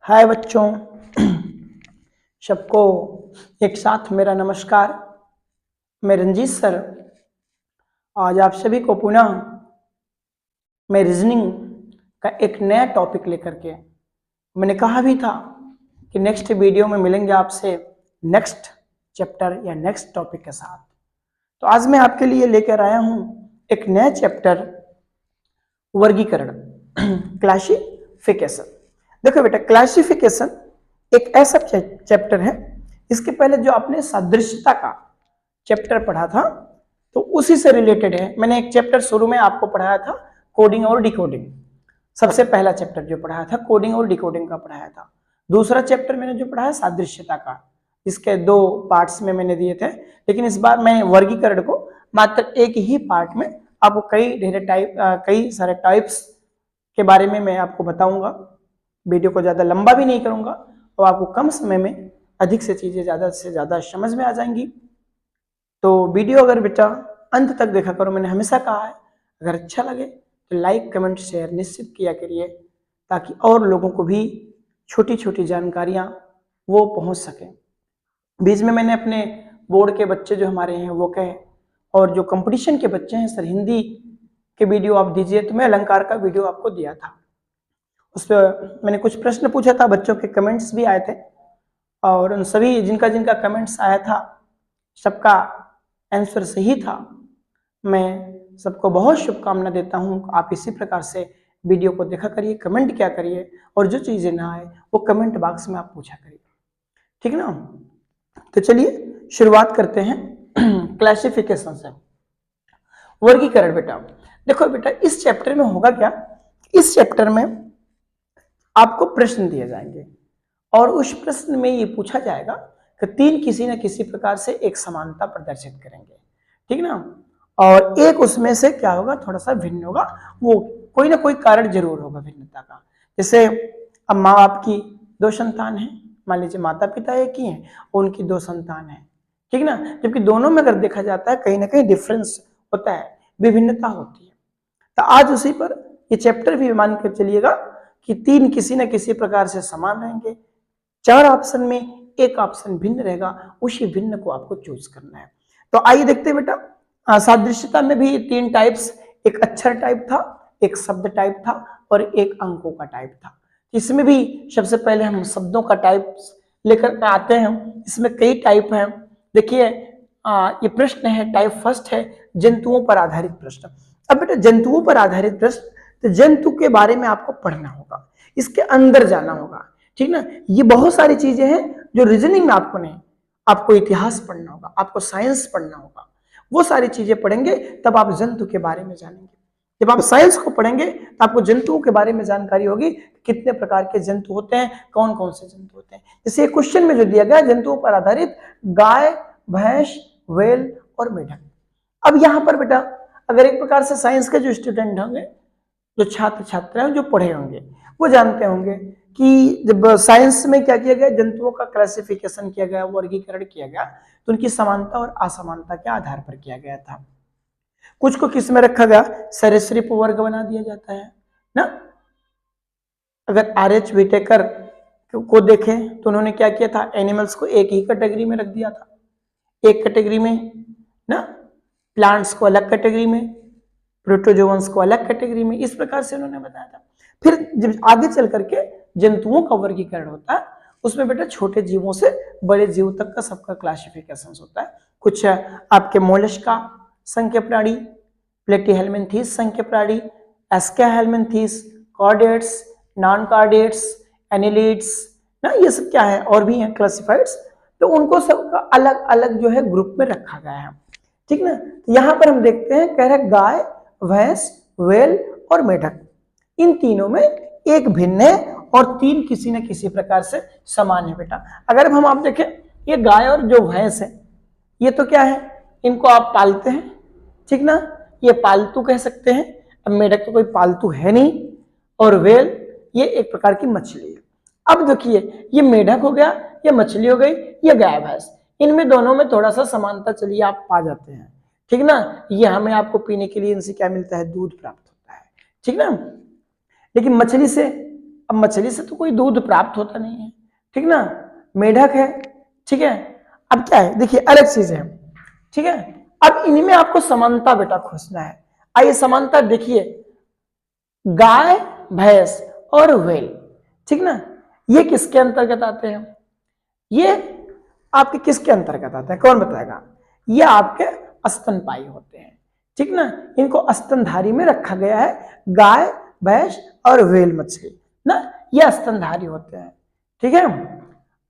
हाय बच्चों, सबको एक साथ मेरा नमस्कार। मैं रंजीत सर आज आप सभी को पुनः मैं रीजनिंग का एक नया टॉपिक लेकर के मैंने कहा भी था कि नेक्स्ट वीडियो में मिलेंगे आपसे नेक्स्ट चैप्टर या नेक्स्ट टॉपिक के साथ। तो आज मैं आपके लिए लेकर आया हूं एक नया चैप्टर, वर्गीकरण, क्लासिफिकेशन। देखो बेटा, क्लासिफिकेशन एक ऐसा चैप्टर है, इसके पहले जो आपने सादृश्यता का चैप्टर पढ़ा था तो उसी से रिलेटेड है। मैंने एक चैप्टर शुरू में आपको पढ़ाया था, कोडिंग और डिकोडिंग। सबसे पहला चैप्टर जो पढ़ाया था कोडिंग और डिकोडिंग का पढ़ाया था। दूसरा चैप्टर मैंने जो पढ़ाया सादृश्यता का, इसके 2 पार्ट्स में मैंने दिए थे, लेकिन इस बार मैं वर्गीकरण को मात्र एक ही पार्ट में आपको कई सारे टाइप्स के बारे में मैं आपको बताऊंगा। वीडियो को ज्यादा लंबा भी नहीं करूंगा और आपको कम समय में अधिक से चीजें ज्यादा से ज्यादा समझ में आ जाएंगी। तो वीडियो अगर बेटा अंत तक देखा करो, मैंने हमेशा कहा है अगर अच्छा लगे तो लाइक कमेंट शेयर निश्चित किया करिए, ताकि और लोगों को भी छोटी छोटी जानकारियां वो पहुंच सके। बीच में मैंने अपने बोर्ड के बच्चे जो हमारे हैं वो कहे, और जो कंपटीशन के बच्चे हैं, सर हिंदी के वीडियो आप दीजिए, तो मैं अलंकार का वीडियो आपको दिया था। उस पर मैंने कुछ प्रश्न पूछा था, बच्चों के कमेंट्स भी आए थे, और उन सभी जिनका कमेंट्स आया था सबका आंसर सही था। मैं सबको बहुत शुभकामना देता हूं। आप इसी प्रकार से वीडियो को देखा करिए, कमेंट क्या करिए, और जो चीजें ना आए वो कमेंट बॉक्स में आप पूछा करिए, ठीक ना। तो चलिए शुरुआत करते हैं क्लासिफिकेशन से। वर्गीकरण बेटा, देखो बेटा इस चैप्टर में होगा क्या, इस चैप्टर में आपको प्रश्न दिए जाएंगे और उस प्रश्न में ये पूछा जाएगा कि 3 किसी न किसी प्रकार से एक समानता प्रदर्शित करेंगे, ठीक ना। और एक उसमें से क्या होगा, थोड़ा सा भिन्न होगा, वो कोई ना कोई कारण जरूर होगा भिन्नता का। जैसे अब माँ बाप की 2 संतान है, मान लीजिए माता पिता एक ही हैं और उनकी 2 संतान है, ठीक ना। जबकि दोनों में अगर देखा जाता है कहीं ना कहीं डिफरेंस होता है, विभिन्नता होती है। तो आज उसी पर ये चैप्टर भी मान कर चलिएगा कि 3 किसी न किसी प्रकार से समान रहेंगे, 4 ऑप्शन में एक ऑप्शन भिन्न रहेगा, उसी भिन्न को आपको चूज करना है। तो आइए देखते हैं बेटा, सादृश्यता में भी 3 टाइप्स, एक अक्षर टाइप था, एक शब्द टाइप था और एक अंकों का टाइप था। इसमें भी सबसे पहले हम शब्दों का टाइप लेकर आते हैं। इसमें कई टाइप हैं। देखिए ये प्रश्न है, टाइप फर्स्ट है जंतुओं पर आधारित प्रश्न। अब बेटा जंतुओं पर आधारित प्रश्न, तो जंतु के बारे में आपको पढ़ना होगा, इसके अंदर जाना होगा, ठीक ना। ये बहुत सारी चीजें हैं जो रीजनिंग में आपको नहीं, आपको इतिहास पढ़ना होगा, आपको साइंस पढ़ना होगा, वो सारी चीजें पढ़ेंगे तब आप जंतु के बारे में जानेंगे। जब आप साइंस को पढ़ेंगे तो आपको जंतुओं के बारे में जानकारी होगी, कितने प्रकार के जंतु होते हैं, कौन कौन से जंतु होते हैं। जैसे क्वेश्चन में जो दिया गया जंतुओं पर आधारित, गाय, भैंस, व्हेल और मेढक। अब यहाँ पर बेटा अगर एक प्रकार से साइंस के जो स्टूडेंट होंगे, जो छात्र छात्राएं जो पढ़े होंगे, वो जानते होंगे कि जब साइंस में क्या किया गया, जंतुओं का क्लासिफिकेशन किया गया, वर्गीकरण किया गया, तो उनकी समानता और असमानता के आधार पर किया गया था। कुछ को किस में रखा गया, सरीसृप वर्ग बना दिया जाता है ना। अगर RH विटेकर को देखें तो उन्होंने क्या किया था, एनिमल्स को एक ही कैटेगरी में रख दिया था, एक कैटेगरी में ना, प्लांट्स को अलग कैटेगरी में, प्रोटोजोअन्स को अलग कैटेगरी में, इस प्रकार से उन्होंने बताया था। फिर जब आगे चल करके जंतुओं का वर्गीकरण होता है, उसमें बेटा छोटे जीवों से बड़े जीव तक का सबका क्लासिफिकेशन होता है। कुछ आपके मोलस्का संघ प्राणी, प्लेटीहेल्मिन्थीस संघ प्राणी, एस्केहेल्मिन्थीस, कॉर्डेट्स, नॉन कॉर्डेट्स, एनिलिड्स ना, ये सब क्या है और भी हैं क्लासिफाइड्स। तो उनको सबका अलग अलग जो है ग्रुप में रखा गया है, ठीक ना। यहाँ पर हम देखते हैं, कह रहे गाय, भैंस, व्हेल और मेढक, इन तीनों में एक भिन्न है और 3 किसी न किसी प्रकार से समान है बेटा। अगर हम आप देखें, ये गाय और जो भैंस है, ये तो क्या है, इनको आप पालते हैं, ठीक ना, ये पालतू कह सकते हैं। अब मेढक तो कोई पालतू है नहीं, और व्हेल ये एक प्रकार की मछली है। अब देखिए ये मेढक हो गया, ये मछली हो गई, ये गाय भैंस, इनमें दोनों में थोड़ा सा समानता चलिए आप पा जाते हैं, ठीक ना। ये हमें आपको पीने के लिए इनसे क्या मिलता है, दूध प्राप्त होता है, ठीक ना। लेकिन मछली से अब मछली से तो कोई दूध प्राप्त होता नहीं है, ठीक ना, मेढक है, ठीक है। अब क्या है, देखिए अलग चीज है, ठीक है। अब इनमें आपको समानता बेटा खोजना है। आइए समानता देखिए, गाय, भैंस और व्हेल, ठीक ना, ये किसके अंतर्गत आते हैं? ये आपके किसके अंतर्गत आते हैं, कौन बताएगा? ये आपके स्तनपायी होते हैं, ठीक ना, इनको स्तनधारी में रखा गया है। गाय, भैंस और व्हेल मछली ना, ये स्तनधारी होते हैं, ठीक है।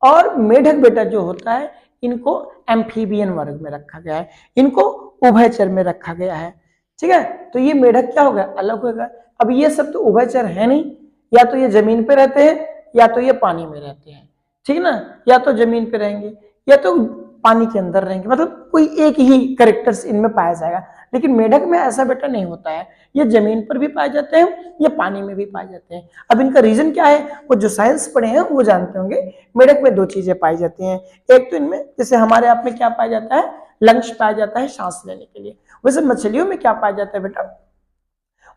और मेढक बेटा जो होता है, इनको एम्फीबियन वर्ग में रखा गया है, इनको उभयचर में रखा गया है, ठीक है। तो ये मेढक क्या होगा, अलग होगा। अब ये सब तो उभयचर है नहीं, या तो ये जमीन पे रहते हैं या तो ये पानी में रहते हैं, ठीक ना, या तो जमीन पे रहेंगे या तो पानी के अंदर रहेंगे, मतलब कोई एक ही कैरेक्टर्स इनमें पाया जाएगा। लेकिन मेढक में ऐसा बेटा नहीं होता है, ये जमीन पर भी पाए जाते हैं, ये पानी में भी पाए जाते हैं। अब इनका रीजन क्या है, वो जो साइंस पढ़े हैं वो जानते होंगे। मेढक में दो चीजें पाई जाती हैं, एक तो इनमें जैसे हमारे आप में क्या पाया जाता है, लंग्स पाया जाता है सांस लेने के लिए, वैसे मछलियों में क्या पाया जाता है बेटा,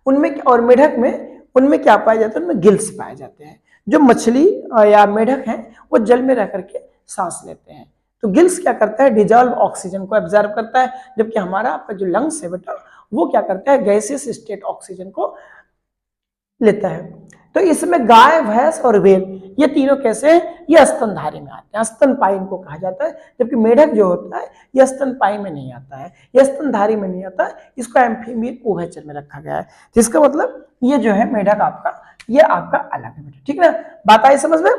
उनमें और मेढक में उनमें क्या पाया जाता है, उनमें गिल्स पाए जाते हैं। जो मछली या मेढक हैं वो जल में रह करके सांस लेते हैं, तो गिल्स क्या करता है, डिजॉल्व ऑक्सीजन को एब्जॉर्ब करता है, जबकि हमारा आपका जो लंग्स है बेटा वो क्या करता है, गैसियस स्टेट ऑक्सीजन को लेता है। तो इसमें गाय, भैंस और व्हेल ये तीनों कैसे हैं, ये स्तनधारी में आते हैं, स्तनपायी इनको कहा जाता है। जबकि मेढक जो होता है ये स्तनपायी में नहीं आता है, ये स्तनधारी में नहीं आता है, इसको एम्फीबियन उभयचर में रखा गया है। जिसका मतलब ये जो है मेढक आपका, ये आपका अलग है बेटा, ठीक ना, बात आई समझ में।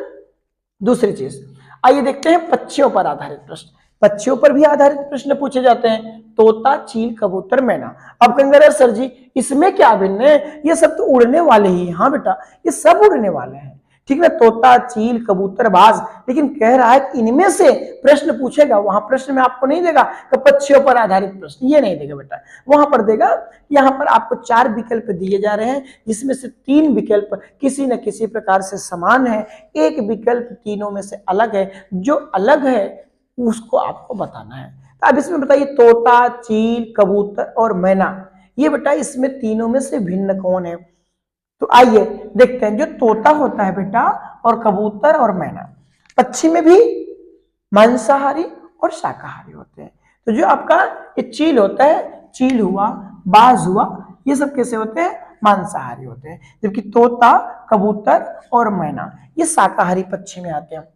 दूसरी चीज आइए देखते हैं पक्षियों पर आधारित प्रश्न। पक्षियों पर भी आधारित प्रश्न पूछे जाते हैं, तोता, चील, कबूतर, मैना। अब कहेंगे सर जी इसमें क्या भिन्न है, ये सब तो उड़ने वाले ही। हाँ बेटा ये सब उड़ने वाले हैं, ठीक है, तोता, चील, कबूतर, बाज। लेकिन कह रहा है कि इनमें से प्रश्न पूछेगा, वहां प्रश्न में आपको नहीं देगा कि पक्षियों पर आधारित प्रश्न, ये नहीं देगा बेटा, वहां पर देगा यहाँ पर आपको 4 विकल्प दिए जा रहे हैं, जिसमें से 3 विकल्प किसी न किसी प्रकार से समान है, एक विकल्प तीनों में से अलग है, जो अलग है उसको आपको बताना है। तो अब इसमें बताइए तोता, चील, कबूतर और मैना, ये बेटा इसमें तीनों में से भिन्न कौन है? तो आइए देखते हैं। जो तोता होता है बेटा और कबूतर और मैना, पक्षी में भी मांसाहारी और शाकाहारी होते हैं। तो जो आपका ये चील होता है, चील हुआ, बाज हुआ, ये सब कैसे होते हैं, मांसाहारी होते हैं। जबकि तोता, कबूतर और मैना ये शाकाहारी पक्षी में आते हैं,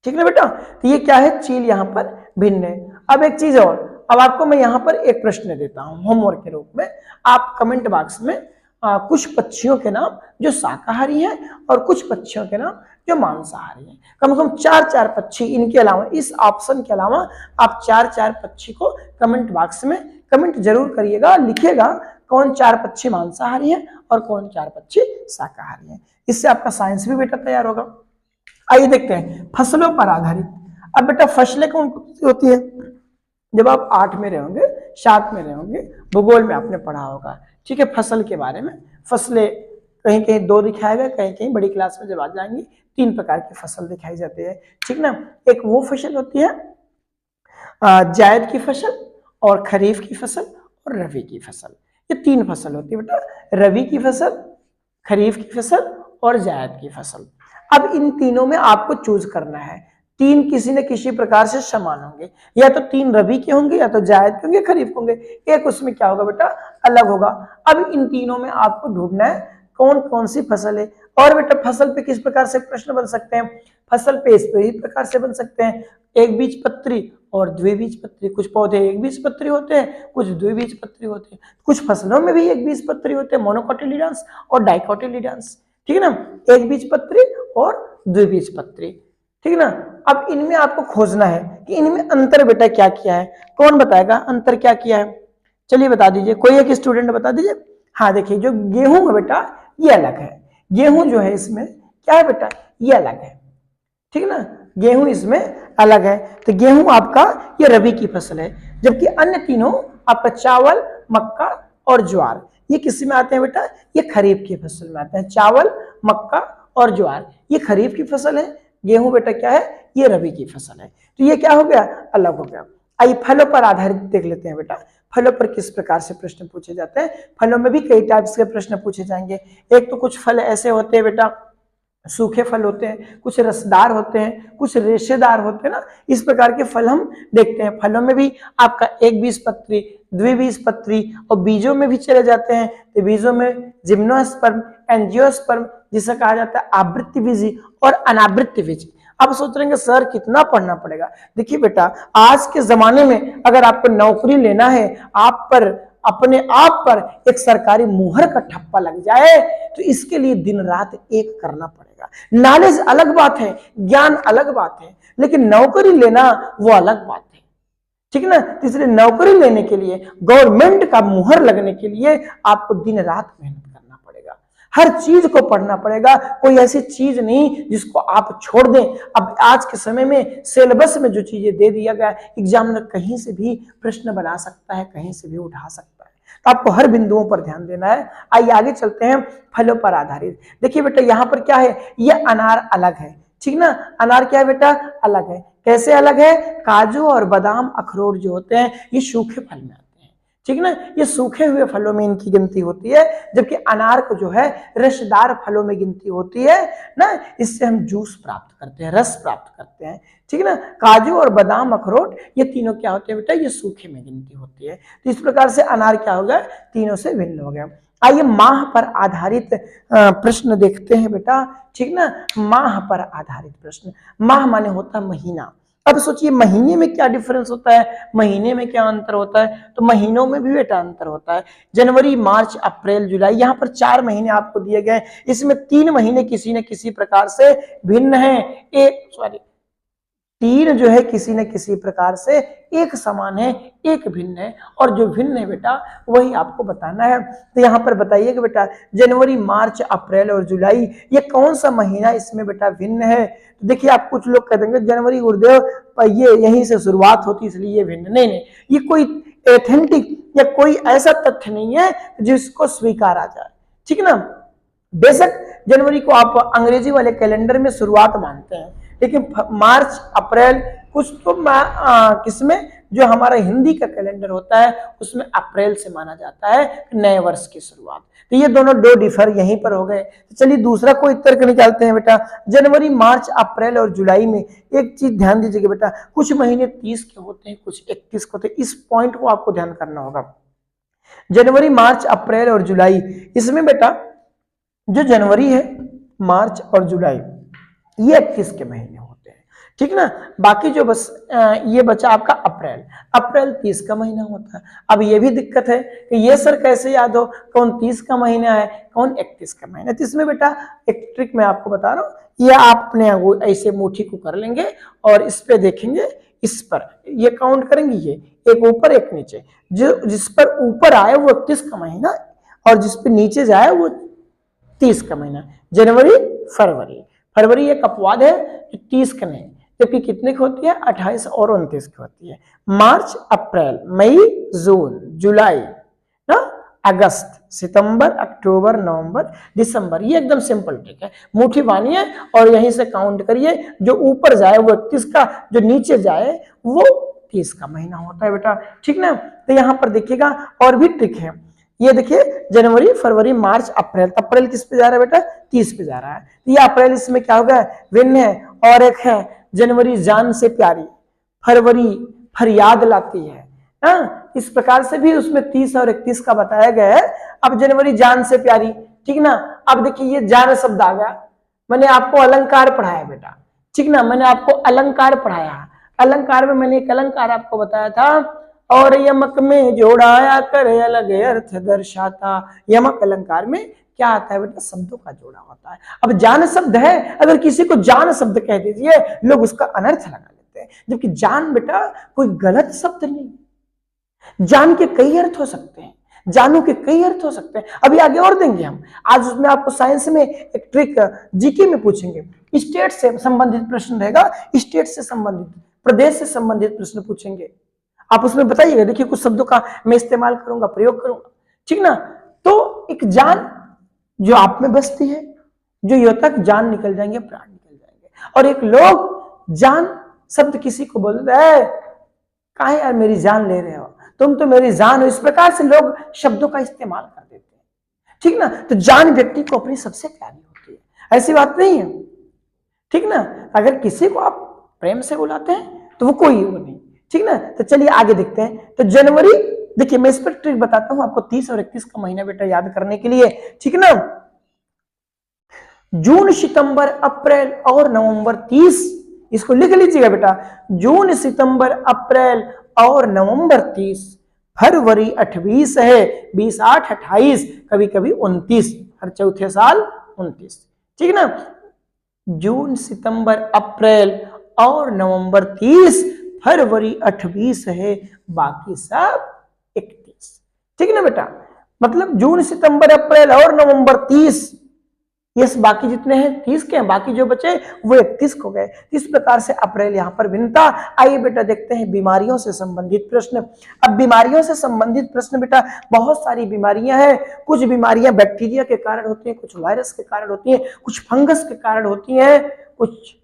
ठीक है बेटा। तो ये क्या है, चील यहाँ पर भिन्न है। अब एक चीज और, अब आपको मैं यहाँ पर एक प्रश्न देता हूँ होमवर्क के रूप में, आप कमेंट बॉक्स में कुछ पक्षियों के नाम जो शाकाहारी हैं और कुछ पक्षियों के नाम जो मांसाहारी हैं। कम से कम 4 पक्षी, इनके अलावा इस ऑप्शन के अलावा आप 4 पक्षी को कमेंट बॉक्स में कमेंट जरूर करिएगा, लिखिएगा कौन 4 पक्षी मांसाहारी हैं और कौन 4 पक्षी शाकाहारी हैं। इससे आपका साइंस भी बेटा तैयार होगा। आइए देखते हैं फसलों पर आधारित। अब बेटा फसलें कौन कौन सी होती है, जब आप 8 में रहे होंगे, 7 में रहे होंगे, भूगोल में आपने पढ़ा होगा, ठीक है, फसल के बारे में। फसलें कहीं कहीं 2 दिखाया गया, कहीं कहीं बड़ी क्लास में जब आ जाएंगी 3 प्रकार की फसल दिखाई जाती है, ठीक ना। एक वो फसल होती है जायद की फसल और खरीफ की फसल और रबी की फसल, ये 3 फसल होती है बेटा, रबी की फसल, खरीफ की फसल और जायद की फसल। अब इन तीनों में आपको चूज करना है, 3 किसी न किसी प्रकार से समान होंगे, या तो 3 रबी के होंगे, या तो जायद के होंगे, खरीफ होंगे, एक उसमें क्या होगा बेटा, अलग होगा। अब इन तीनों में आपको ढूंढना है कौन कौन सी फसल है। और बेटा फसल पे किस प्रकार से प्रश्न बन सकते हैं, फसल पे इस पे ही प्रकार से बन सकते हैं, एक बीजपत्री और द्विबीजपत्री। कुछ पौधे एक बीजपत्री होते हैं, कुछ द्विबीजपत्री होते हैं, कुछ फसलों में भी एक बीजपत्री होते हैं, मोनोकोटिलिडन्स और डाइकोटिलिडन्स, ठीक है ना, एक बीजपत्री और द्विबीजपत्री, ठीक है ना। अब इनमें आपको खोजना है कि इनमें अंतर बेटा क्या किया है, कौन बताएगा अंतर क्या किया है, चलिए बता दीजिए, कोई एक स्टूडेंट बता दीजिए। हाँ देखिए जो गेहूं है बेटा ये अलग है, गेहूं जो है इसमें क्या है बेटा, ये अलग है, ठीक है ना, गेहूं इसमें अलग है। तो गेहूं आपका ये रबी की फसल है, जबकि अन्य तीनों आपका चावल, मक्का और ज्वार ये किस में आते हैं बेटा, ये खरीफ की फसल में आते हैं। चावल, मक्का और ज्वार ये खरीफ की फसल है, गेहूं बेटा क्या है, ये रबी की फसल है। तो ये क्या हो गया, अलग हो गया। आइए फलों पर आधारित देख लेते हैं बेटा, फलों पर किस प्रकार से प्रश्न पूछे जाते हैं। फलों में भी कई टाइप्स के प्रश्न पूछे जाएंगे। एक तो कुछ फल ऐसे होते हैं बेटा सूखे फल होते हैं, कुछ रसदार होते हैं, कुछ रेशेदार होते हैं ना। इस प्रकार के फल हम देखते हैं। फलों में भी आपका एक बीजपत्री, द्विबीजपत्री और बीजों में भी चले जाते हैं। तो बीजों में जिम्नोस्पर्म, एंजियोस्पर्म, जिसे कहा जाता है आवृत्ति बीजी और अनावृत्ति बीजी। अब सोच रहे हैं सर कितना पढ़ना पड़ेगा। देखिए बेटा, आज के जमाने में अगर आपको नौकरी लेना है, आप पर अपने आप पर एक सरकारी मुहर का ठप्पा लग जाए, तो इसके लिए दिन रात एक करना पड़ेगा। नॉलेज अलग बात है, ज्ञान अलग बात है, लेकिन नौकरी लेना वो अलग बात है, ठीक है ना। तो इसलिए नौकरी लेने के लिए, गवर्नमेंट का मुहर लगने के लिए आपको दिन रात मेहनत करना पड़ेगा, हर चीज को पढ़ना पड़ेगा। कोई ऐसी चीज नहीं जिसको आप छोड़ दें। अब आज के समय में सिलेबस में जो चीजें दे दिया गया, एग्जामिनर कहीं से भी प्रश्न बना सकता है, कहीं से भी उठा सकता है। तो आपको हर बिंदुओं पर ध्यान देना है। आइए आगे चलते हैं। फलों पर आधारित, देखिए बेटा यहाँ पर क्या है, ये अनार अलग है, ठीक ना। अनार क्या है बेटा, अलग है। कैसे अलग है, काजू और बादाम अखरोट जो होते हैं ये सूखे फल में आते हैं, ठीक ना। ये सूखे हुए फलों में इनकी गिनती होती है, जबकि अनार को जो है रसदार फलों में गिनती होती है ना। इससे हम जूस प्राप्त करते हैं, रस प्राप्त करते हैं, ठीक है ना। काजू और बादाम अखरोट ये तीनों क्या होते हैं बेटा, ये सूखे में गिनती होती है। तो इस प्रकार से अनार क्या हो गया, तीनों से भिन्न हो गया। आइए माह पर आधारित प्रश्न देखते हैं बेटा, ठीक ना। माह पर आधारित प्रश्न, माह माने होता है महीना। अब सोचिए महीने में क्या डिफरेंस होता है, महीने में क्या अंतर होता है। तो महीनों में भी बेटा अंतर होता है। जनवरी, मार्च, अप्रैल, जुलाई, यहाँ पर 4 महीने आपको दिए गए। इसमें 3 महीने किसी न किसी प्रकार से भिन्न है। 3 जो है किसी न किसी प्रकार से एक समान है, एक भिन्न है, और जो भिन्न है बेटा वही आपको बताना है। तो यहाँ पर बताइए बेटा जनवरी, मार्च, अप्रैल और जुलाई ये कौन सा महीना इसमें बेटा भिन्न है। तो देखिए आप कुछ लोग कह देंगे जनवरी गुरुदेव ये यहीं से शुरुआत होती इसलिए ये भिन्न, नहीं नहीं, ये कोई एथेंटिक या कोई ऐसा तथ्य नहीं है जिसको स्वीकारा जाए, ठीक ना। बेशक जनवरी को आप अंग्रेजी वाले कैलेंडर में शुरुआत मानते हैं, लेकिन मार्च, अप्रैल कुछ तो किसमें जो हमारा हिंदी का कैलेंडर होता है उसमें अप्रैल से माना जाता है नए वर्ष की शुरुआत। तो ये दोनों दो डिफर यहीं पर हो गए। तो चलिए दूसरा कोई तर्क निकालते हैं बेटा। जनवरी, मार्च, अप्रैल और जुलाई में एक चीज ध्यान दीजिएगा बेटा, कुछ महीने 30 के होते हैं, कुछ 31 के होते हैं। इस पॉइंट को आपको ध्यान करना होगा। जनवरी, मार्च, अप्रैल और जुलाई, इसमें बेटा जो जनवरी है, मार्च और जुलाई ये 31 के महीने होते हैं, ठीक ना। बाकी जो बस ये बचा आपका अप्रैल, अप्रैल 30 का महीना होता है। अब ये भी दिक्कत है कि ये सर कैसे याद हो कौन 30 का महीना है कौन 31 का महीना। तो इसमें बेटा एक ट्रिक मैं आपको बता रहा हूँ, ये आप अपने ऐसे मुट्ठी को कर लेंगे और इस पे देखेंगे, इस पर ये काउंट करेंगे, ये एक ऊपर एक नीचे, जो जिस पर ऊपर आए वो 31 का महीना और जिस पे नीचे जाए वो 30 का महीना। जनवरी, फरवरी, फरवरी एक अपवाद है जो 30 का नहीं, जबकि कितने की होती है 28 और 29 की होती है। मार्च, अप्रैल, मई, जून, जुलाई ना, अगस्त, सितंबर, अक्टूबर, नवंबर, दिसंबर, ये एकदम सिंपल ट्रिक है। मुट्ठी बांधिए और यहीं से काउंट करिए, जो ऊपर जाए वो 31 का, जो नीचे जाए वो 30 का महीना होता है बेटा, ठीक ना। तो यहाँ पर देखिएगा और भी ट्रिक है। ये देखिए जनवरी, फरवरी, मार्च, अप्रैल, अप्रैल किस पे जा रहा है बेटा 30 पे जा रहा है। तो ये अप्रैल इसमें क्या होगा भिन्न है। और एक है जनवरी जान से प्यारी, फरवरी फरियाद लाती है ना, इस प्रकार से भी उसमें 30 और 31 का बताया गया है। अब जनवरी जान से प्यारी, ठीक ना। अब देखिए ये जान शब्द आ गया, मैंने आपको अलंकार पढ़ाया बेटा, ठीक ना, मैंने आपको अलंकार पढ़ाया। अलंकार में मैंने एक अलंकार आपको बताया था, और यमक में जोड़ाया कर अलग अर्थ दर्शाता। यमक अलंकार में क्या आता है बेटा, शब्दों का जोड़ा होता है। अब जान शब्द है, अगर किसी को जान शब्द कह दीजिए लोग उसका अनर्थ लगा लेते हैं, जबकि जान बेटा कोई गलत शब्द नहीं। जान के कई अर्थ हो सकते हैं, जानू के कई अर्थ हो सकते हैं, अभी आगे और देंगे हम। आज उसमें आपको साइंस में एक ट्रिक जीके में पूछेंगे, स्टेट से संबंधित प्रश्न रहेगा, स्टेट से संबंधित, प्रदेश से संबंधित प्रश्न पूछेंगे। आप उसमें बताइएगा, देखिए कुछ शब्दों का मैं इस्तेमाल करूंगा, प्रयोग करूंगा, ठीक ना। तो एक जान जो आप में बसती है, जो यो तक जान निकल जाएंगे, प्राण निकल जाएंगे। और एक लोग जान शब्द किसी को बोल रहे हैं, काहे यार मेरी जान ले रहे हो, तुम तो मेरी जान हो, इस प्रकार से लोग शब्दों का इस्तेमाल कर देते हैं, ठीक ना। तो जान व्यक्ति को अपनी सबसे प्यारी होती है। ऐसी बात नहीं है, ठीक ना। अगर किसी को आप प्रेम से बुलाते हैं तो वो कोई वो नहीं, ठीक ना। तो चलिए आगे देखते हैं। तो जनवरी, देखिए मैं इस पर ट्रिक बताता हूं आपको, 30 और 31 का महीना बेटा याद करने के लिए, ठीक ना। जून, सितंबर, अप्रैल और नवंबर 30, इसको लिख लीजिएगा बेटा। जून, सितंबर, अप्रैल और नवंबर 30, फरवरी 28 है, 20, 8, 28, कभी कभी 29, हर चौथे साल 29, ठीक ना। जून, सितंबर, अप्रैल और नवंबर 30, फरवरी 28 है, बाकी सब 31, ठीक ना बेटा। मतलब जून, सितंबर, अप्रैल और नवंबर 30, ये बाकी जितने हैं 30 के हैं, बाकी जो बचे वो 31 को गए। इस प्रकार से अप्रैल यहां पर भिन्नता। आइए बेटा देखते हैं बीमारियों से संबंधित प्रश्न। अब बीमारियों से संबंधित प्रश्न बेटा, बहुत सारी बीमारियां हैं। कुछ बीमारियां बैक्टीरिया के कारण होती हैं, कुछ वायरस के कारण होती हैं, कुछ फंगस के कारण होती हैं, कुछ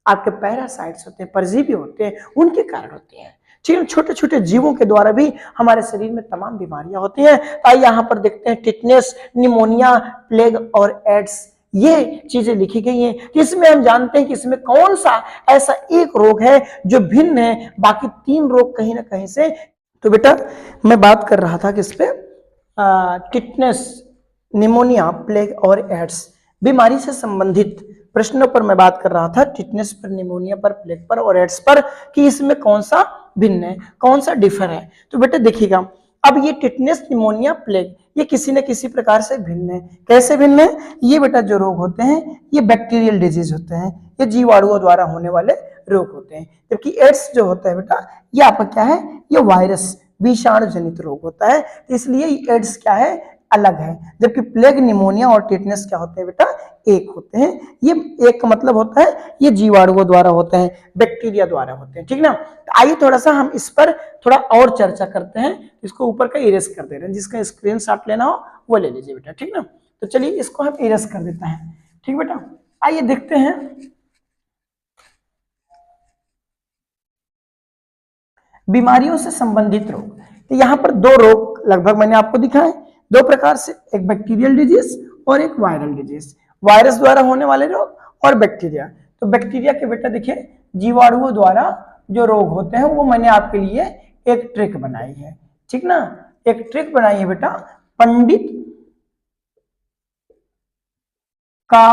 आपके पैरासाइट्स होते हैं, परजीवी होते हैं, उनके कारण होती हैं, ठीक है। छोटे छोटे जीवों के द्वारा भी हमारे शरीर में तमाम बीमारियां होती हैं। आइए यहां पर देखते हैं टिटनेस, निमोनिया, प्लेग और एड्स, ये चीजें लिखी गई हैं। इसमें हम जानते हैं कि इसमें कौन सा ऐसा एक रोग है जो भिन्न है बाकी 3 रोग कहीं ना कहीं से। तो बेटा मैं बात कर रहा था किस पे, टिटनेस, निमोनिया, प्लेग और एड्स, बीमारी से संबंधित प्रश्नों पर मैं बात कर रहा था, टिटनेस पर, निमोनिया पर, प्लेग पर और एड्स पर, कि इसमें कौन सा भिन्न है, कौन सा डिफर है। तो बेटा देखिएगा, अब ये टिटनेस, निमोनिया, प्लेग, ये किसी न किसी प्रकार से भिन्न है। कैसे भिन्न है? ये बेटा जो रोग होते हैं ये बैक्टीरियल डिजीज होते हैं, ये जीवाणुओं द्वारा होने वाले रोग होते हैं। जबकि एड्स जो होता है बेटा, ये आपका क्या है, ये वायरस, विषाणु जनित रोग होता है, इसलिए एड्स क्या है, अलग है। जबकि प्लेग, निमोनिया और टिटनेस क्या होते हैं बेटा, एक होते हैं। ये एक का मतलब होता है ये जीवाणुओं द्वारा होते हैं, बैक्टीरिया द्वारा होते हैं, ठीक ना। तो आइए थोड़ा सा हम इस पर थोड़ा और चर्चा करते हैं। इसको ऊपर का इरेज कर दे रहे हैं, जिसका स्क्रीनशॉट लेना हो वो ले लीजिए बेटा, ठीक ना। तो चलिए इसको हम इरेज कर देते हैं, ठीक बेटा। आइए देखते हैं बीमारियों से संबंधित रोग। तो यहाँ पर 2 रोग लगभग मैंने आपको दिखाए, 2 प्रकार से, एक बैक्टीरियल डिजीज और एक वायरल डिजीज, वायरस द्वारा होने वाले रोग और बैक्टीरिया। तो बैक्टीरिया के बेटा देखिए, जीवाणुओं द्वारा जो रोग होते हैं वो मैंने आपके लिए एक ट्रिक बनाई है, ठीक ना। एक ट्रिक बनाई है बेटा, पंडित का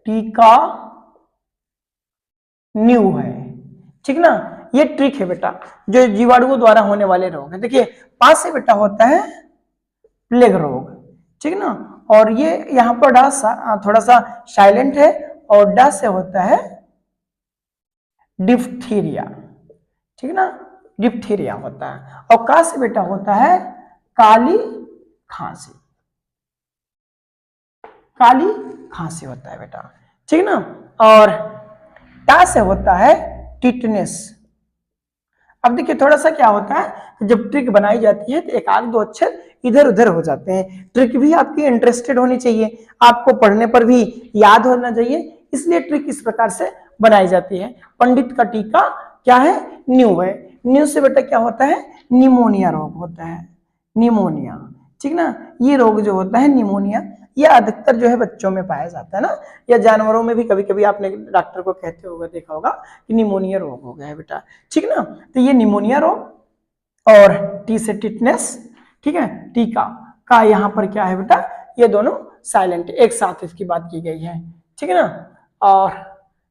टीका न्यू है, ठीक ना। ये ट्रिक है बेटा, जो जीवाणुओं द्वारा होने वाले रोग है। देखिए पास से बेटा होता है प्लेग रोग, ठीक ना, और ये यहाँ पर डा थोड़ा सा साइलेंट है, और डा से होता है डिप्थीरिया, ठीक ना, डिप्थीरिया होता है। और का से बेटा होता है काली खांसी, काली खांसी होता है बेटा, ठीक ना। और टा से होता है टिटनेस। अब देखिए थोड़ा सा क्या होता है, जब ट्रिक बनाई जाती है तो एक आध 2 अक्षर इधर उधर हो जाते हैं। ट्रिक भी आपकी इंटरेस्टेड होनी चाहिए, आपको पढ़ने पर भी याद होना चाहिए, इसलिए ट्रिक इस प्रकार से बनाई जाती है। पंडित का टीका क्या है, न्यू है। न्यू से बेटा क्या होता है, निमोनिया रोग होता है, निमोनिया, ठीक ना। ये रोग जो होता है निमोनिया, ये अधिकतर जो है बच्चों में पाया जाता है ना, या जानवरों में भी कभी कभी आपने डॉक्टर को कहते होगा, देखा होगा कि निमोनिया रोग हो गया है बेटा, ठीक ना। तो ये निमोनिया रोग, और टी से टिटनेस, ठीक है। टीका का यहाँ पर क्या है बेटा, ये दोनों साइलेंट, एक साथ इसकी बात की गई है, ठीक है ना। और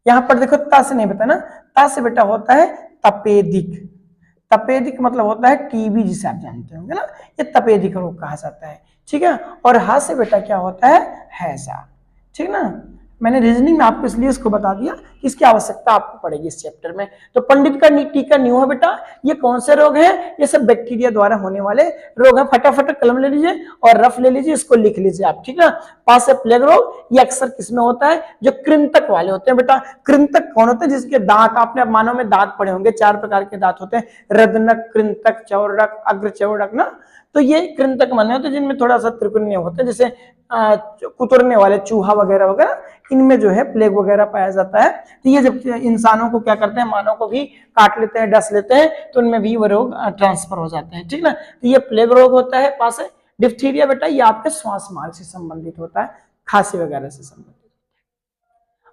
यहाँ पर देखो ता से नहीं बता ना, ता से बेटा होता है तपेदिक। तपेदिक मतलब होता है टीबी, जिसे आप जानते होंगे ना, ये तपेदिक रोग कहा जाता है, ठीक है। और हा से बेटा क्या होता है, हैजा, ठीक ना। मैंने रीजनिंग में आपको इसलिए इसको बता दिया, इसकी आवश्यकता आपको पड़ेगी इस चैप्टर में। तो पंडित का टीका न्यू है बेटा, ये कौन से रोग है, ये सब बैक्टीरिया द्वारा होने वाले रोग है। फटाफट कलम ले लीजिए और रफ ले लीजिए, इसको लिख लीजिए आप, ठीक ना। पास से प्लेग रोग, ये अक्सर किसमें होता है, जो कृंतक वाले होते हैं बेटा। कृंतक कौन होते हैं, जिसके दांत, आपने मानव में दांत पड़े होंगे, 4 प्रकार के दांत होते हैं, रदनक, कृंतक, चौड़क, अग्र चौड़क ना। तो ये कृंतक माने होते हैं जिनमें थोड़ा सा त्रिकोणीय होते हैं, जैसे कुतरने वाले चूहा वगैरह वगैरह, इनमें जो है प्लेग वगैरह पाया जाता है। तो ये जब इंसानों को क्या करते हैं, मानव को भी काट लेते हैं, डस लेते हैं, तो उनमें भी वो रोग ट्रांसफर हो जाते हैं, ठीक ना। तो ये प्लेग रोग होता है पास है। डिप्थीरिया बेटा ये आपके श्वास मार्ग से संबंधित होता है, खांसी वगैरह से संबंधित।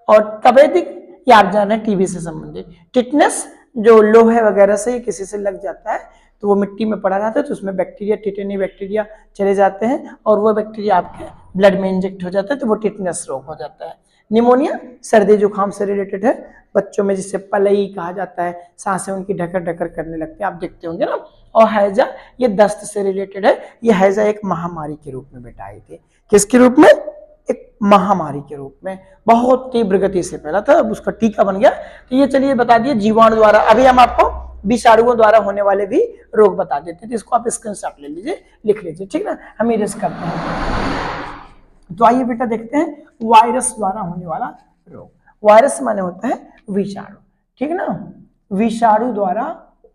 और तपेदिक ये आप जान रहे हैं टीबी से संबंधित। टिटनेस जो लोहे वगैरह से किसी से लग जाता है तो वो मिट्टी में पड़ा रहता है तो उसमें बैक्टीरिया, टिटेनी बैक्टीरिया चले जाते हैं और वो बैक्टीरिया आपके ब्लड में इंजेक्ट हो जाता है तो वो टिटनेस रोग हो जाता है। निमोनिया सर्दी जुकाम से रिलेटेड है, बच्चों में जिसे पलई कहा जाता है, सांसें उनकी ढकर ढकर करने लगती है, आप देखते होंगे ना। और हैजा ये दस्त से रिलेटेड है, ये हैजा एक महामारी के रूप में बेटा आई थी। किसके रूप में? एक महामारी के रूप में, बहुत तीव्र गति से फैला था, अब उसका टीका बन गया। तो ये चलिए बता दिए जीवाणु द्वारा। अभी हम आपको विषाणुओं द्वारा होने वाले भी रोग बता देते हैं, तो इसको आप स्क्रीनशॉट ले लीजिए, लिख लीजिए, ठीक ना। हम इरेज करते हैं। तो आइए बेटा देखते हैं वायरस द्वारा होने वाला रोग। वायरस माने होता है विषाणु, ठीक ना, विषाणु द्वारा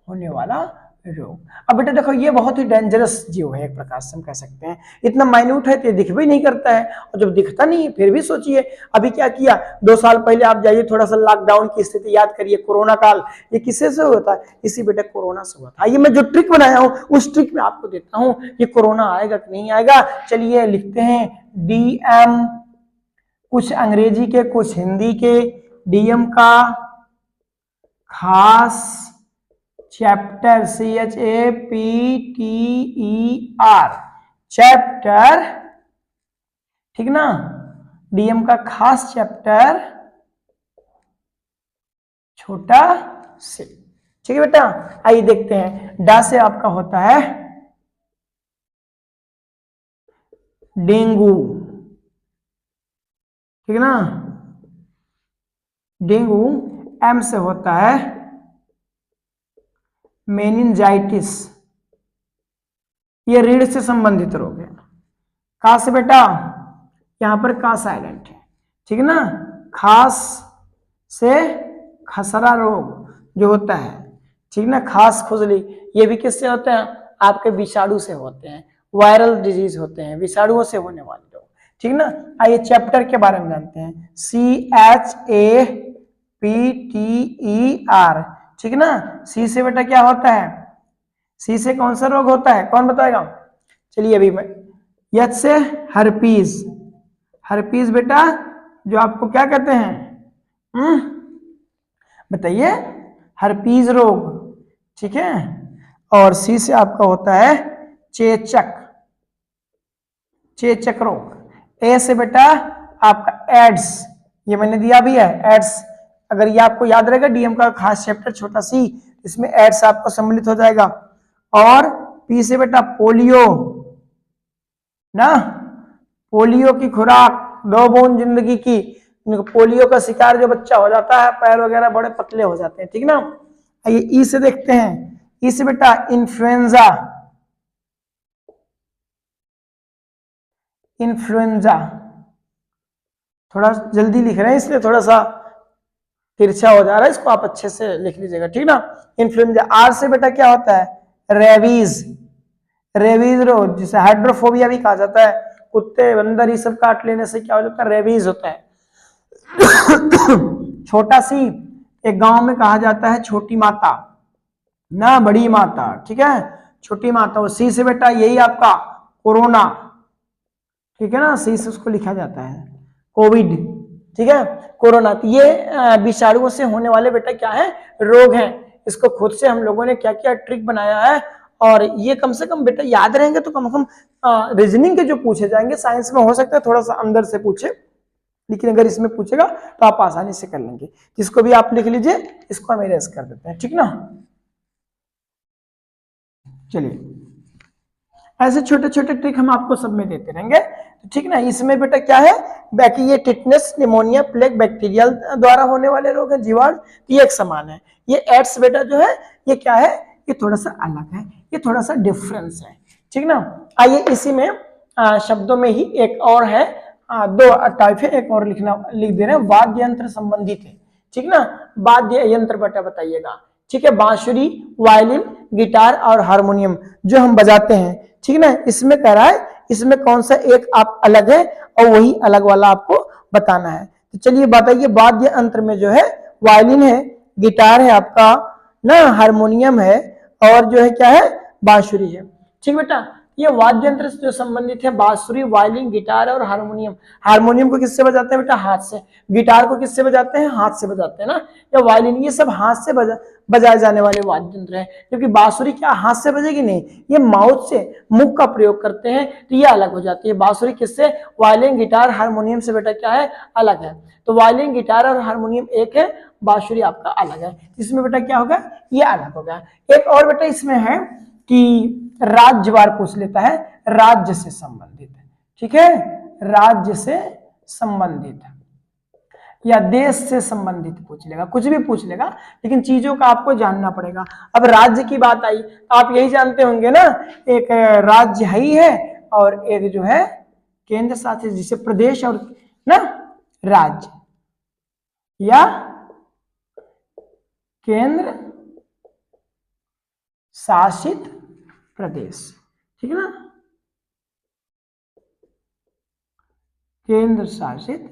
होने वाला रोग। अब बेटा देखो ये बहुत ही डेंजरस जीव है, एक प्रकार से हम कह सकते हैं। इतना माइन्यूट है तो दिख भी नहीं करता है, और जब दिखता नहीं है फिर भी सोचिए अभी क्या किया। 2 साल पहले आप जाइए, थोड़ा सा लॉकडाउन की स्थिति याद करिए, कोरोना काल, ये किससे से होता है? इसी बेटा कोरोना से हुआ था। ये मैं जो ट्रिक बनाया हूं उस ट्रिक में आपको देता हूं, ये कोरोना आएगा कि नहीं आएगा। चलिए लिखते हैं DM, कुछ अंग्रेजी के कुछ हिंदी के, DM का खास चैप्टर, CHAPTER चैप्टर, ठीक ना, DM का खास चैप्टर छोटा से, ठीक है बेटा। आइए देखते हैं। डा से आपका होता है डेंगू, ठीक है ना, डेंगू। M से होता है मेनिंजाइटिस, ये रीढ़ से संबंधित रोग है। का से बेटा यहां पर का साइलेंट है, ठीक है ना। खास से खसरा रोग जो होता है, ठीक ना, खास खुजली, ये भी किससे होते हैं? आपके विषाणु से होते हैं, वायरल डिजीज होते हैं, विषाणुओं से होने वाले रोग, ठीक ना। आइए चैप्टर के बारे में जानते हैं। CHAPTER, ठीक है ना। सी से बेटा क्या होता है? सी से कौन सा रोग होता है, कौन बताएगा? चलिए अभी मैं। एच से हर्पीज, हर्पीज बेटा जो आपको क्या कहते हैं, बताइए, हर्पीज रोग, ठीक है। और सी से आपका होता है चेचक, चेचक रोग। ए से बेटा आपका एड्स, ये मैंने दिया भी है एड्स, अगर ये आपको याद रहेगा DM का खास चैप्टर छोटा सी, इसमें एड्स आपको सम्मिलित हो जाएगा। और पी से बेटा पोलियो ना, पोलियो की खुराक 2 बूंद जिंदगी की। पोलियो का शिकार जो बच्चा हो जाता है, पैर वगैरह बड़े पतले हो जाते हैं, ठीक ना। आइए ई से देखते हैं। ई से बेटा इन्फ्लुएंजा, इन्फ्लुएंजा, थोड़ा जल्दी लिख रहे हैं इसलिए थोड़ा सा तिरछा हो जा रहा है, इसको आप अच्छे से लिख लीजिएगा, ठीक ना। इन्फ्लुएंजा। आर से बेटा क्या होता है? रेबीज, रेबीज रोग जिसे हाइड्रोफोबिया भी कहा जाता है, कुत्ते बंदर ये सब काट लेने से क्या हो जाता है? रेबीज होता है। छोटा सी एक गांव में कहा जाता है छोटी माता ना, बड़ी माता, ठीक है, छोटी माता। और सी से बेटा यही आपका कोरोना, ठीक है ना, सी से उसको लिखा जाता है कोविड, ठीक है, कोरोना। तो ये विषाणुओं से होने वाले बेटा क्या है? रोग हैं। इसको खुद से हम लोगों ने क्या क्या ट्रिक बनाया है, और ये कम से कम बेटा याद रहेंगे तो कम से कम रीजनिंग के जो पूछे जाएंगे, साइंस में हो सकता है थोड़ा सा अंदर से पूछे, लेकिन अगर इसमें पूछेगा तो आप आसानी से कर लेंगे। इसको भी आप लिख लीजिए, इसको हम इरेज कर देते हैं, ठीक ना। चलिए ऐसे छोटे छोटे ट्रिक हम आपको सब में देते रहेंगे, ठीक ना। इसमें बेटा क्या है, बाकी ये टिटनेस, निमोनिया, प्लेग, बैक्टीरियल द्वारा होने वाले रोग है, जीवाणु, ये एक समान है। ये एड्स बेटा जो है ये क्या है? ये थोड़ा सा अलग है, ये थोड़ा सा डिफरेंस है, ठीक ना। आइए इसी में शब्दों में ही एक और है, 2 टाइप है, एक और लिख दे रहे हैं, वाद्य यंत्र संबंधित है, ठीक ना। वाद्य यंत्र बेटा बताइएगा, ठीक है, बांसुरी, वायलिन, गिटार और हारमोनियम जो हम बजाते हैं, ठीक ना। इसमें कह रहा है इसमें कौन सा एक आप अलग है और वही अलग वाला आपको बताना है। तो चलिए बताइए, वाद्य यंत्र में जो है वायलिन है, गिटार है आपका ना, हारमोनियम है, और जो है क्या है? बांसुरी है, ठीक बेटा। ये वाद्य यंत्र से जो संबंधित है बांसुरी, वायलिन, गिटार और हारमोनियम। हारमोनियम को किससे बजाते हैं बेटा? हाथ से। गिटार को किससे बजाते हैं? हाथ से बजाते हैं ना। या वायलिन, ये सब हाथ से बजाए जाने वाले वाद्य यंत्र है। क्योंकि बांसुरी क्या हाथ से बजेगी? नहीं, ये माउथ से, मुख का प्रयोग करते हैं, तो ये अलग हो जाती है। बांसुरी किससे? वायलिन, गिटार, हारमोनियम से बेटा क्या है? अलग है। तो वायलिन, गिटार और हारमोनियम एक है, बांसुरी आपका अलग है। इसमें बेटा क्या होगा? ये अलग होगा। एक और बेटा इसमें है कि राज्यवार पूछ लेता है, राज्य से संबंधित, ठीक है, राज्य से संबंधित या देश से संबंधित पूछ लेगा, कुछ भी पूछ लेगा, लेकिन चीजों का आपको जानना पड़ेगा। अब राज्य की बात आई तो आप यही जानते होंगे ना, एक राज्य ही है और एक जो है केंद्र शासित, जिसे प्रदेश और ना राज्य या केंद्र शासित प्रदेश, ठीक है ना, केंद्र शासित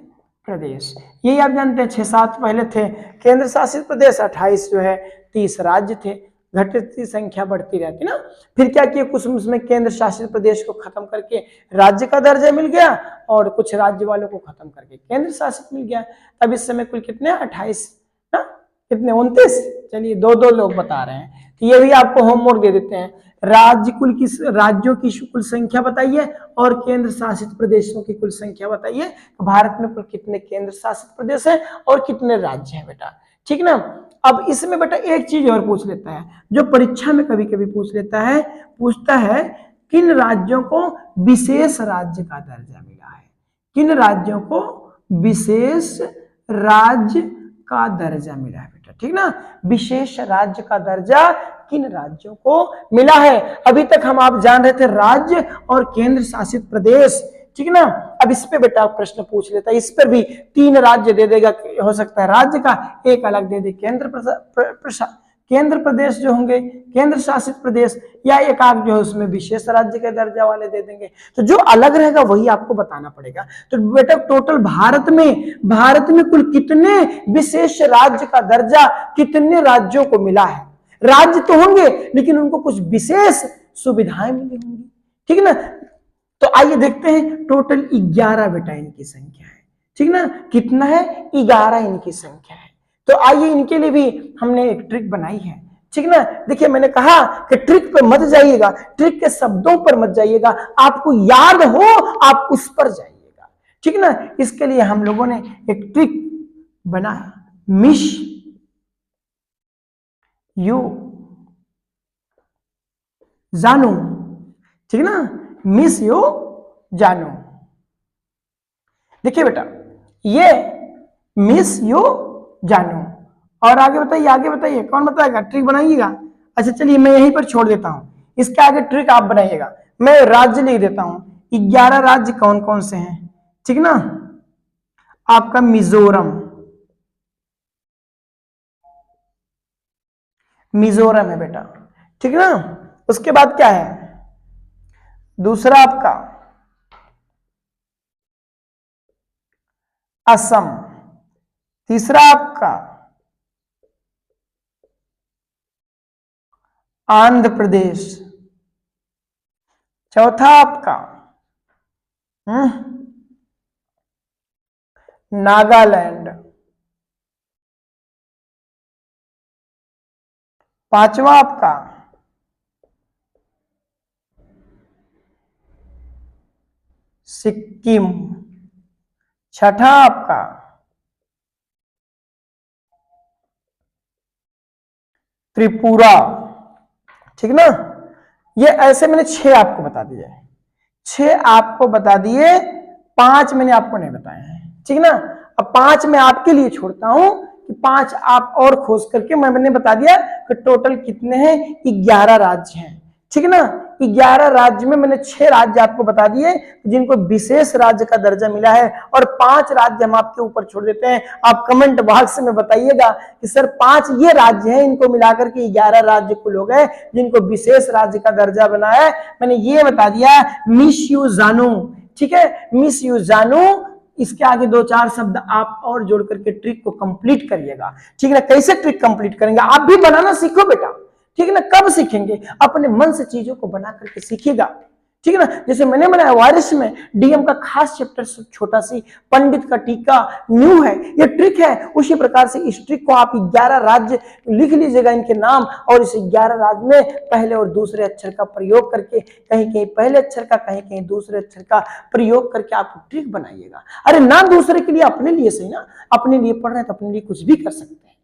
प्रदेश। यही आप जानते हैं। 6-7 पहले थे केंद्र शासित प्रदेश, 28 जो है 30 राज्य थे। घटती संख्या बढ़ती रहती ना। फिर क्या किया, कुछ उसमें केंद्र शासित प्रदेश को खत्म करके राज्य का दर्जा मिल गया और कुछ राज्य वालों को खत्म करके केंद्र शासित मिल गया। अब इस समय कुल कितने? 28 ना, कितने? 29। चलिए 2-2 लोग बता रहे हैं, तो ये भी आपको होमवर्क दे देते हैं। राज्य कुल किस राज्यों की कुल संख्या बताइए और केंद्र शासित प्रदेशों की कुल संख्या बताइए। भारत में कुल कितने केंद्र शासित प्रदेश है और कितने राज्य हैं बेटा, ठीक ना। अब इसमें बेटा एक चीज और पूछ लेता है, जो परीक्षा में कभी कभी पूछ लेता है, पूछता है किन राज्यों को विशेष राज्य का दर्जा मिला है? किन राज्यों को विशेष राज्य का दर्जा मिला है बेटा, ठीक ना। विशेष राज्य का दर्जा किन राज्यों को मिला है? अभी तक हम आप जान रहे थे राज्य और केंद्र शासित प्रदेश, ठीक है ना। अब इस पे बेटा प्रश्न पूछ लेता है, इस पर भी 3 राज्य दे देगा, हो सकता है राज्य का, एक अलग दे दे केंद्र प्रदेश जो होंगे, केंद्र शासित प्रदेश, या एक आग जो है उसमें विशेष राज्य के दर्जा वाले दे देंगे। तो जो अलग रहेगा वही आपको बताना पड़ेगा। तो बेटा टोटल भारत में कुल कितने विशेष राज्य का दर्जा कितने राज्यों को मिला है? राज्य तो होंगे लेकिन उनको कुछ विशेष सुविधाएं मिली होंगी, ठीक है ना। तो आइए देखते हैं, टोटल 11 बेटा इनकी संख्या है, ठीक ना। कितना है? 11 इनकी संख्या है। तो आइए इनके लिए भी हमने एक ट्रिक बनाई है, ठीक ना। देखिए मैंने कहा कि ट्रिक पर मत जाइएगा, ट्रिक के शब्दों पर मत जाइएगा, आपको याद हो आप उस पर जाइएगा, ठीक ना। इसके लिए हम लोगों ने एक ट्रिक बनाया, मिस यू जानू, ठीक ना, मिस यू जानू। देखिए बेटा ये मिस यू जानू, और आगे बताइए कौन बताएगा? ट्रिक बनाइएगा। अच्छा चलिए मैं यहीं पर छोड़ देता हूं, इसके आगे ट्रिक आप बनाइएगा। मैं राज्य लिख देता हूं, 11 राज्य कौन कौन से हैं, ठीक ना। आपका मिजोरम है बेटा, ठीक ना। उसके बाद क्या है? दूसरा आपका असम, तीसरा आपका आंध्र प्रदेश, चौथा आपका नागालैंड, पांचवा आपका सिक्किम, छठा आपका त्रिपुरा, ठीक ना। ये ऐसे मैंने 6 आपको बता दिए, 6 आपको बता दिए, 5 मैंने आपको नहीं बताए हैं, ठीक ना। अब 5 मैं आपके लिए छोड़ता हूं कि 5 आप और खोज करके, मैंने बता दिया कि टोटल कितने हैं, 11 राज्य हैं, ठीक है ना। 11 राज्य में मैंने 6 राज्य आपको बता दिए जिनको विशेष राज्य का दर्जा मिला है, और 5 राज्य हम आपके ऊपर छोड़ देते हैं। आप कमेंट बॉक्स में बताइएगा कि सर 5 ये राज्य हैं, इनको मिलाकर के 11 राज्य कुल हो गए जिनको विशेष राज्य का दर्जा बना है। मैंने ये बता दिया, मिस यू जानू, ठीक है, मिस यू जानू। इसके आगे 2-4 शब्द आप और जोड़ करके ट्रिक को कंप्लीट करिएगा, ठीक है ना। कैसे ट्रिक कंप्लीट करेंगे? आप भी बनाना सीखो बेटा, ठीक है ना। कब सीखेंगे? अपने मन से चीजों को बना करके सीखिएगा, ठीक है ना। जैसे मैंने बनाया वारिस में डीएम का खास चैप्टर छोटा सी, पंडित का टीका न्यू है, ये ट्रिक है। उसी प्रकार से इस ट्रिक को आप 11 राज्य लिख लीजिएगा इनके नाम, और इस 11 राज्य में पहले और दूसरे अक्षर का प्रयोग करके, कहीं कहीं पहले अक्षर का, कहीं कहीं दूसरे अक्षर का प्रयोग करके आप ट्रिक बनाइएगा। अरे ना दूसरे के लिए, अपने लिए सही ना, अपने लिए पढ़ रहे हैं तो अपने लिए कुछ भी कर सकते हैं,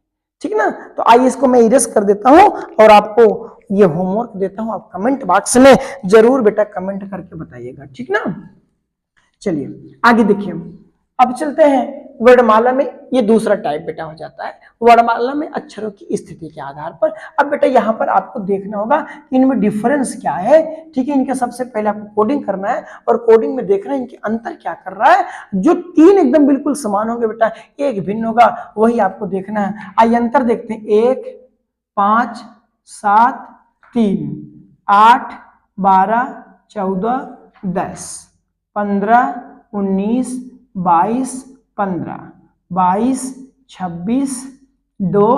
ठीक ना। तो आइए इसको मैं इरेज कर देता हूं और आपको ये होमवर्क देता हूं, आप कमेंट बॉक्स में जरूर बेटा कमेंट करके बताइएगा, ठीक ना। चलिए आगे देखिए, अब चलते हैं वर्णमाला में। ये दूसरा टाइप बेटा हो जाता है वर्णमाला में अक्षरों की स्थिति के आधार पर। अब बेटा यहाँ पर आपको देखना होगा कि इनमें डिफरेंस क्या है, ठीक है। इनके सबसे पहले आपको कोडिंग करना है, और कोडिंग में देखना है इनके अंतर क्या कर रहा है। जो 3 एकदम बिल्कुल समान होंगे बेटा, एक भिन्न होगा, वही आपको देखना है। आइए अंतर देखते हैं। 1, 5, 7, 3, 8, 12, 14, 10, 15, 19, 22, 15, 22, 26, 2,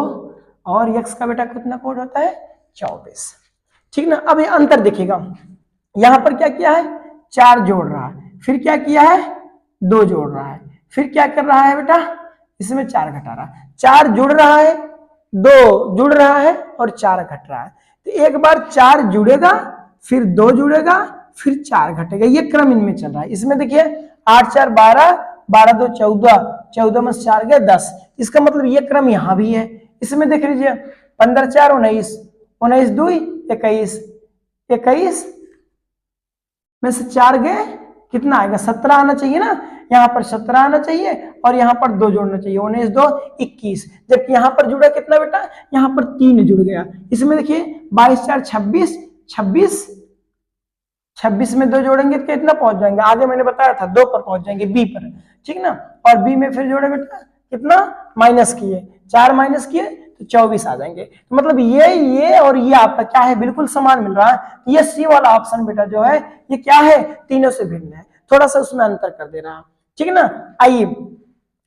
और यक्स का बेटा कितना कोड होता है 24, ठीक ना। अब ये अंतर देखिएगा, यहां पर क्या किया है 4 जोड़ रहा है, फिर क्या किया है 2 जोड़ रहा है, फिर क्या कर रहा है बेटा इसमें 4 घटा रहा है। 4 जुड़ रहा है, 2 जुड़ रहा है और 4 घट रहा है। तो एक बार 4 जुड़ेगा, फिर 2 जुड़ेगा, फिर 4 घटेगा, ये क्रम इनमें चल रहा है। इसमें देखिए 8 4 12, 12 2 14, 14 में 4 गए 10, इसका मतलब ये क्रम यहां भी है। इसमें देख लीजिए 15 4 19, 19 2 21, 21 में से 4 गए कितना आएगा 17 आना चाहिए ना, यहाँ पर 17 आना चाहिए और यहाँ पर 2 जोड़ना चाहिए, 19 2 21, जबकि यहाँ पर जुड़ा कितना बेटा यहाँ पर 3 जुड़ गया। इसमें देखिए 22 4 26, 26 में 2 जोड़ेंगे तो कितना पहुंच जाएंगे, आगे मैंने बताया था 2 पर पहुंच जाएंगे बी पर, ठीक ना। और बी में फिर जोड़े बेटा कितना माइनस किए, 4 माइनस किए तो 24 आ जाएंगे। तो मतलब ये और ये आपका क्या है बिल्कुल समान मिल रहा है। ये सी वाला ऑप्शन बेटा जो है ये क्या है तीनों से भिन्न है, थोड़ा सा उसमें अंतर कर दे रहा, ठीक है ना। आइए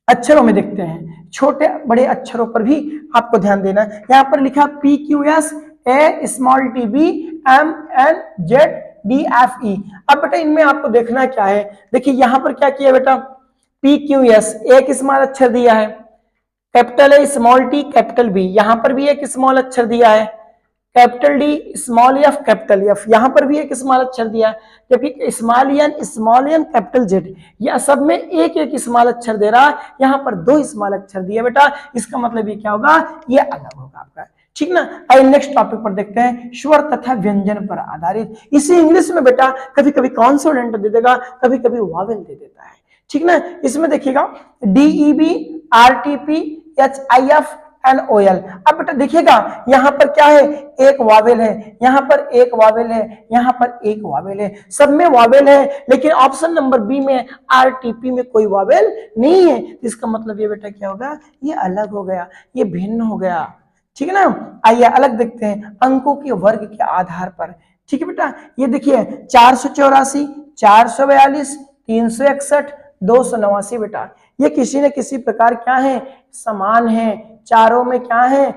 अक्षरों में देखते हैं, छोटे बड़े अक्षरों पर भी आपको ध्यान देना है। यहाँ पर लिखा PQS A small TB MNZ DFE। अब बेटा इनमें आपको देखना क्या है, देखिए यहाँ पर क्या किया बेटा PQS एक स्मॉल अक्षर दिया है, capital A small T capital B, यहाँ पर भी एक स्मॉल अक्षर दिया है, capital D small F capital F, यहाँ पर भी एक स्मॉल अक्षर दिया है, जबकि स्मॉल N कैपिटल Z, यह सब में एक एक स्मॉल अक्षर दे रहा है, यहाँ पर 2 स्मॉल अक्षर दिया बेटा। इसका मतलब ये क्या होगा ये अलग होगा आपका, ठीक ना। आइए नेक्स्ट टॉपिक पर देखते हैं, स्वर तथा व्यंजन पर आधारित। इसी इंग्लिश में बेटा कभी कभी कॉन्सोनेंट दे देगा, कभी कभी वॉवेल दे देता है, ठीक ना। इसमें देखिएगा DEB RTP HIF NOL। अब बेटा देखिएगा यहाँ पर क्या है एक वावेल है, यहाँ पर एक वावेल है, यहाँ पर एक वावेल है, सब में वावेल है, लेकिन ऑप्शन नंबर बी में RTP में कोई वावेल नहीं है। इसका मतलब ये बेटा क्या होगा ये अलग हो गया, ये भिन्न हो गया, ठीक है ना। आइए अलग देखते हैं अंकों के वर्ग के आधार पर, ठीक है बेटा। ये देखिए 484, 442, 361, 289 बेटा ये किसी न किसी प्रकार क्या है समान है, चारों में क्या है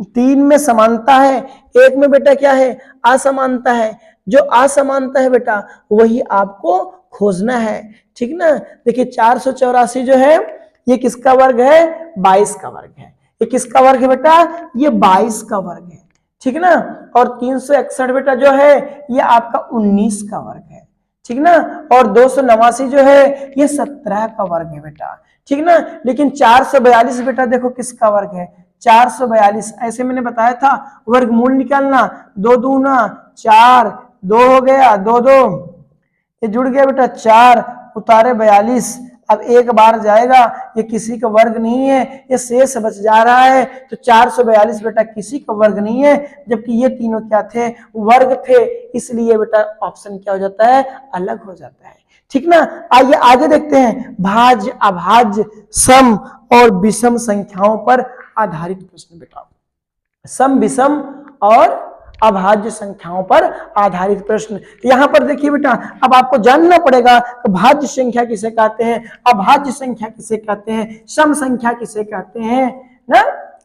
3 में समानता है, 1 में बेटा क्या है असमानता है। जो असमानता है बेटा वही आपको खोजना है, ठीक ना। देखिए 484 जो है ये किसका वर्ग है 22 का वर्ग है, ये किसका वर्ग है बेटा ये 22 का वर्ग है, ठीक ना। और 361 बेटा जो है ये आपका 19 का वर्ग है, ठीक ना। और 289 जो है ये 17 का वर्ग है बेटा, ठीक ना। लेकिन 442 बेटा देखो किसका वर्ग है 442, ऐसे मैंने बताया था वर्गमूल निकालना, 2 दूना 4, 2 हो गया 2 2, ये जुड़ गया बेटा 4 उतारे 42, अब एक बार जाएगा ये किसी का वर्ग नहीं है, ये शेष बच जा रहा है। तो 442 बेटा किसी का वर्ग नहीं है, जबकि ये तीनों क्या थे वर्ग थे, इसलिए बेटा ऑप्शन क्या हो जाता है अलग हो जाता है, ठीक ना। आइए आगे देखते हैं भाज्य अभाज्य सम और विषम संख्याओं पर आधारित प्रश्न बेटा, सम विषम और अभाज्य संख्याओं पर आधारित प्रश्न। यहां पर देखिए बेटा अब आपको जानना पड़ेगा कि भाज्य संख्या किसे कहते हैं, अभाज्य संख्या किसे कहते हैं, सम संख्या किसे कहते हैं ना,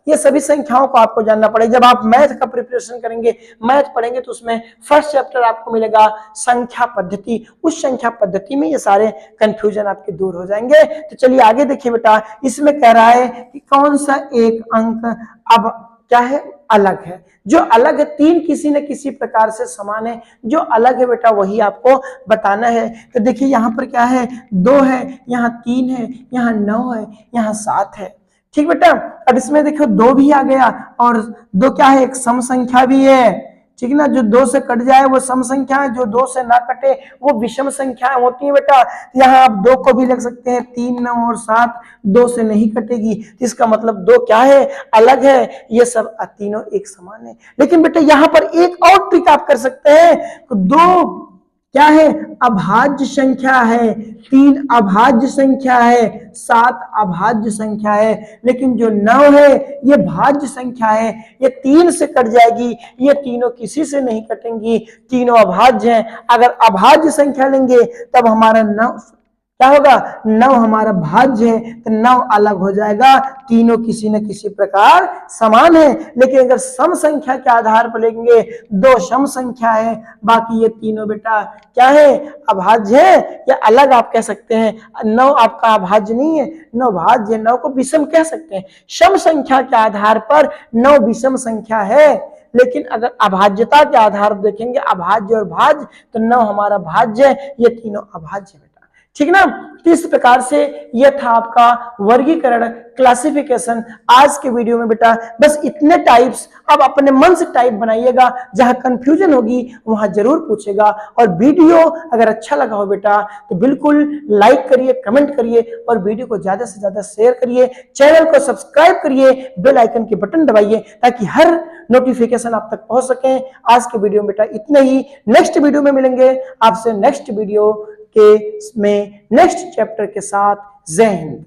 ये सभी संख्याओं को आपको जानना पड़ेगा। जब आप मैथ का प्रिपरेशन करेंगे, मैथ पढ़ेंगे, तो उसमें फर्स्ट चैप्टर आपको मिलेगा संख्या पद्धति। उस संख्या पद्धति में ये सारे कंफ्यूजन आपके दूर हो जाएंगे। तो चलिए आगे देखिए बेटा, इसमें कह रहा है कि कौन सा एक अंक अब क्या है, अलग है। जो अलग है, तीन किसी न किसी प्रकार से समान है, जो अलग है बेटा वही आपको बताना है। तो देखिए यहाँ पर क्या है, 2 है, यहाँ 3 है, यहाँ 9 है, यहाँ 7 है। ठीक बेटा, अब इसमें देखो 2 भी आ गया, और 2 क्या है, एक सम संख्या भी है। ठीक है ना, जो 2 से कट जाए वो सम संख्या है, जो 2 से ना कटे वो विषम संख्याएं होती है बेटा। यहाँ आप 2 को भी लिख सकते हैं, 3, 9 और 7 2 से नहीं कटेगी, इसका मतलब 2 क्या है, अलग है। ये सब तीनों एक समान है। लेकिन बेटा यहाँ पर एक और ट्रिक आप कर सकते हैं, 2 क्या है, अभाज्य संख्या है, 3 अभाज्य संख्या है, 7 अभाज्य संख्या है। लेकिन जो 9 है ये भाज्य संख्या है, ये 3 से कट जाएगी, ये तीनों किसी से नहीं कटेंगी, तीनों अभाज्य हैं। अगर अभाज्य संख्या लेंगे तब हमारा 9 क्या होगा, 9 हमारा भाज्य है, तो 9 अलग हो जाएगा, तीनों किसी न किसी प्रकार समान है। लेकिन अगर सम संख्या के आधार पर लेंगे, 2 सम संख्या है, बाकी ये तीनों बेटा क्या है, अभाज्य है या अलग आप कह सकते हैं। 9 आपका अभाज्य नहीं है, 9 भाज्य है, 9 को विषम कह सकते हैं। सम संख्या के आधार पर 9 विषम संख्या है, लेकिन अगर अभाज्यता के आधार पर देखेंगे, अभाज्य और भाज्य, तो 9 हमारा भाज्य है, ये तीनों अभाज्य है। ठीक ना। तो इस प्रकार से यह था आपका वर्गीकरण, क्लासिफिकेशन आज के वीडियो में बेटा। बस इतने टाइप्स, अब अपने मन से टाइप बनाइएगा, जहां कंफ्यूजन होगी वहां जरूर पूछेगा। और वीडियो अगर अच्छा लगा हो बेटा तो बिल्कुल लाइक करिए, कमेंट करिए और वीडियो को ज्यादा से ज्यादा शेयर करिए। चैनल को सब्सक्राइब करिए, बेल आइकन के बटन दबाइए ताकि हर नोटिफिकेशन आप तक पहुंच सके। आज के वीडियो में बेटा इतना ही। नेक्स्ट वीडियो में मिलेंगे आपसे, नेक्स्ट वीडियो के में नेक्स्ट चैप्टर के साथ। जय हिंद।